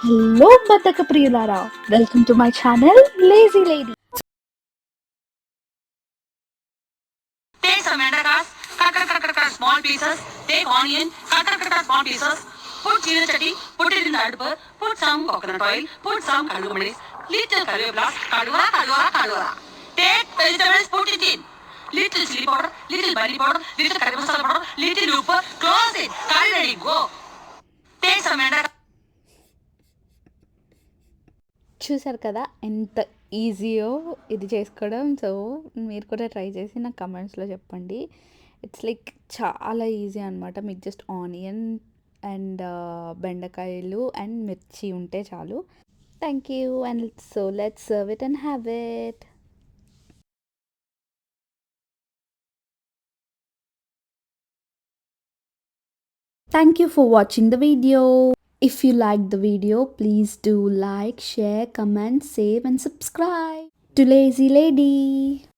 Hello బద్దక ప్రియులారా, welcome to my channel lazy lady. Take some endakas, cut small pieces. Take onion, cut small pieces. Put chili chatti, put it in the adper. Put some coconut oil, put some kadumanis, little curry kadura. Take vegetables, put it in. Little chili powder, little bari powder, little curry masala powder, little upu. Close it. Curry ready. Go. Take some endakas. చూసారు కదా ఎంత ఈజీయో ఇది చేసుకోవడం. So మీరు కూడా try చేసి నాకు కమెంట్స్లో చెప్పండి. ఇట్స్ లైక్ చాలా ఈజీ అనమాట. మీకు జస్ట్ ఆనియన్ అండ్ బెండకాయలు అండ్ మిర్చి ఉంటే చాలు. Thank you and so let's serve it and have it. Thank you for watching the video. If you liked the video, please do like, share, comment, save and subscribe to Lazy Lady.